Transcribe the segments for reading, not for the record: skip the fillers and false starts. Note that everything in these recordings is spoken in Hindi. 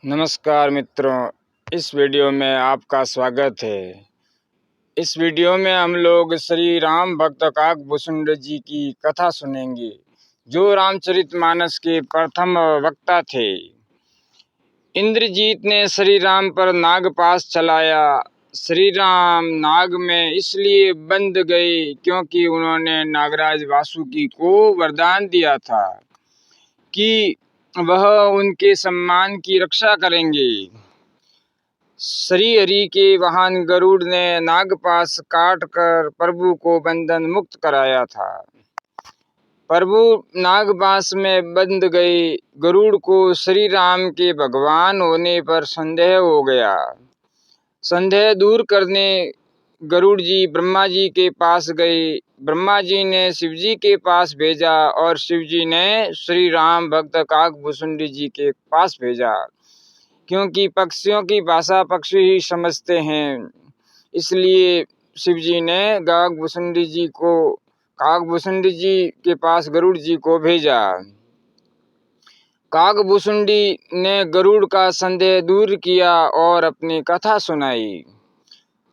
नमस्कार मित्रों, इस वीडियो में आपका स्वागत है। इस वीडियो में हम लोग श्री राम भक्त काकभूषुंड जी की कथा सुनेंगे, जो रामचरितमानस के प्रथम वक्ता थे। इंद्रजीत ने श्री राम पर नागपाश चलाया। श्री राम नाग में इसलिए बंध गए क्योंकि उन्होंने नागराज वासुकी को वरदान दिया था कि वह उनके सम्मान की रक्षा करेंगे। श्री हरि के वाहन गरुड़ ने नागपाश काट कर प्रभु को बंधन मुक्त कराया था। प्रभु नागपाश में बंध गए। गरुड़ को श्री राम के भगवान होने पर संदेह हो गया। संदेह दूर करने गरुड़ जी ब्रह्मा जी के पास गए। ब्रह्मा जी ने शिव जी के पास भेजा और शिव जी ने श्री राम भक्त काकभूषुंड जी के पास भेजा, क्योंकि पक्षियों की भाषा पक्षी ही समझते हैं। इसलिए शिव जी ने काकभूषुंड जी के पास गरुड़ जी को भेजा। काकभूषुंडी ने गरुड़ का संदेह दूर किया और अपनी कथा सुनाई।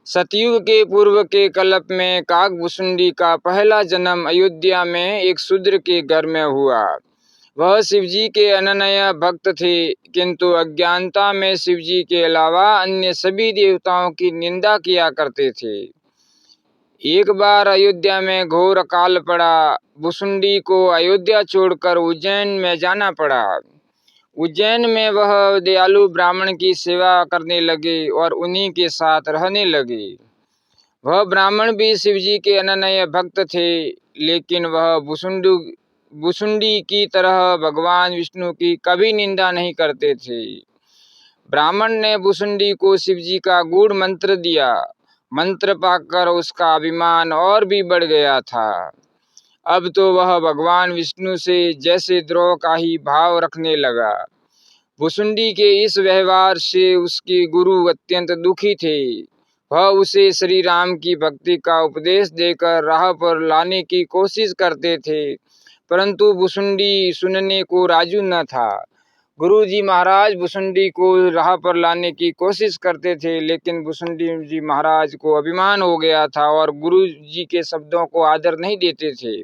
सतयुग के पूर्व के कल्प में काकभूषुंडी का पहला जन्म अयोध्या में एक शूद्र के घर में हुआ। वह शिवजी के अनन्य भक्त थे, किंतु अज्ञानता में शिवजी के अलावा अन्य सभी देवताओं की निंदा किया करते थे। एक बार अयोध्या में घोर अकाल पड़ा। भूषुंडी को अयोध्या छोड़कर उज्जैन में जाना पड़ा। उज्जैन में वह दयालु ब्राह्मण की सेवा करने लगे और उन्हीं के साथ रहने लगे। वह ब्राह्मण भी शिवजी के अनन्य भक्त थे, लेकिन वह भूषुंडी की तरह भगवान विष्णु की कभी निंदा नहीं करते थे। ब्राह्मण ने भूषुंडी को शिवजी का गूढ़ मंत्र दिया। मंत्र पाकर उसका अभिमान और भी बढ़ गया था। अब तो वह भगवान विष्णु से जैसे द्रोह का ही भाव रखने लगा। भूषुंडी के इस व्यवहार से उसके गुरु अत्यंत दुखी थे। वह उसे श्री राम की भक्ति का उपदेश देकर राह पर लाने की कोशिश करते थे, परंतु भूषुंडी सुनने को राजू न था। गुरु जी महाराज भूषुंडी को राह पर लाने की कोशिश करते थे, लेकिन भूषुंडी जी महाराज को अभिमान हो गया था और गुरु जी के शब्दों को आदर नहीं देते थे।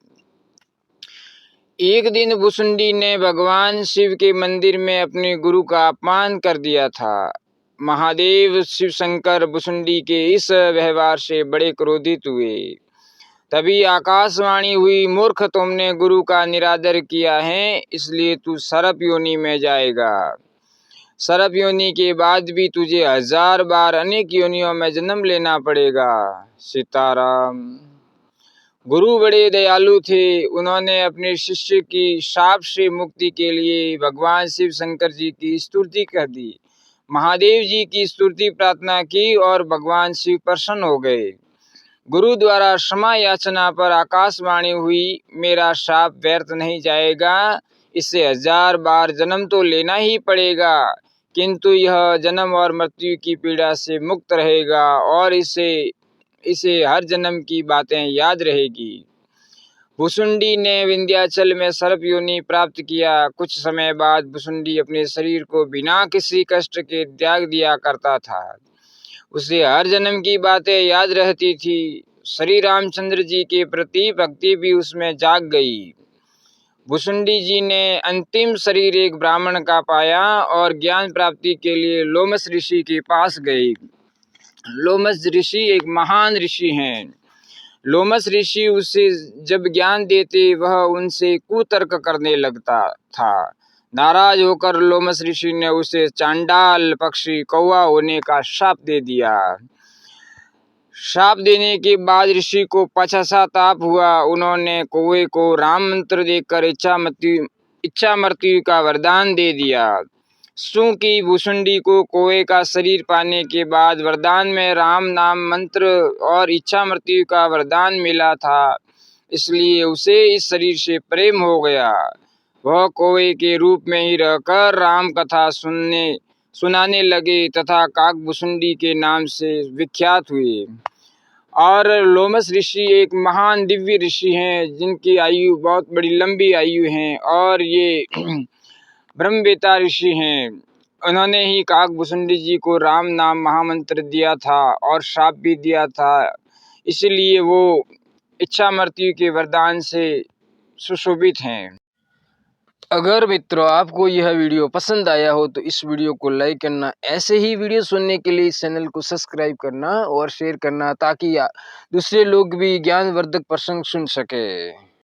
एक दिन भूषुंडी ने भगवान शिव के मंदिर में अपने गुरु का अपमान कर दिया था। महादेव शिव शंकर भूषुंडी के इस व्यवहार से बड़े क्रोधित हुए। तभी आकाशवाणी हुई, मूर्ख, तुमने गुरु का निरादर किया है, इसलिए तू सर्प योनि में जाएगा। सर्प योनि के बाद भी तुझे 1000 बार अनेक योनियों में जन्म लेना पड़ेगा। सीताराम। गुरु बड़े दयालु थे। उन्होंने अपने शिष्य की शाप से मुक्ति के लिए भगवान शिव शंकर जी की स्तुति कर दी, महादेव जी की स्तुति प्रार्थना की और भगवान शिव प्रसन्न हो गए। गुरु द्वारा क्षमा याचना पर आकाशवाणी हुई, मेरा शाप व्यर्थ नहीं जाएगा, इसे 1000 बार जन्म तो लेना ही पड़ेगा, किंतु यह जन्म और मृत्यु की पीड़ा से मुक्त रहेगा और इसे हर जन्म की बातें याद रहेगी। भूषुंडी ने विंध्याचल में सर्प योनि प्राप्त किया। कुछ समय बाद भूषुंडी अपने शरीर को बिना किसी कष्ट के त्याग दिया करता था। उसे हर जन्म की बातें याद रहती थी। श्री रामचंद्र जी के प्रति भक्ति भी उसमें जाग गई। भूषुंडी जी ने अंतिम शरीर एक ब्राह्मण का पाया और ज्ञान प्राप्ति के लिए लोमस ऋषि के पास गए। लोमस ऋषि एक महान ऋषि हैं। लोमस ऋषि उसे जब ज्ञान देते वह उनसे कुतर्क करने लगता था। नाराज होकर लोमस ऋषि ने उसे चांडाल पक्षी कौवा होने का शाप दे दिया। शाप देने के बाद ऋषि को पश्चाताप हुआ। उन्होंने कौवे को राम मंत्र देकर इच्छा मृत्यु का वरदान दे दिया। क्योंकि भूषुंडी को कौवे का शरीर पाने के बाद वरदान में राम नाम मंत्र और इच्छा मृत्यु का वरदान मिला था, इसलिए उसे इस शरीर से प्रेम हो गया। वह कौवे के रूप में ही रहकर राम कथा सुनाने लगे तथा काकभूषुंडी के नाम से विख्यात हुए। और लोमस ऋषि एक महान दिव्य ऋषि हैं, जिनकी आयु बहुत बड़ी लंबी आयु है और ये ब्रह्मवेता ऋषि हैं। उन्होंने ही काकभुसुंडी जी को राम नाम महामंत्र दिया था और श्राप भी दिया था, इसलिए वो इच्छा मृत्यु के वरदान से सुशोभित हैं। अगर मित्रों आपको यह वीडियो पसंद आया हो तो इस वीडियो को लाइक करना, ऐसे ही वीडियो सुनने के लिए इस चैनल को सब्सक्राइब करना और शेयर करना, ताकि दूसरे लोग भी ज्ञानवर्धक प्रसंग सुन सके।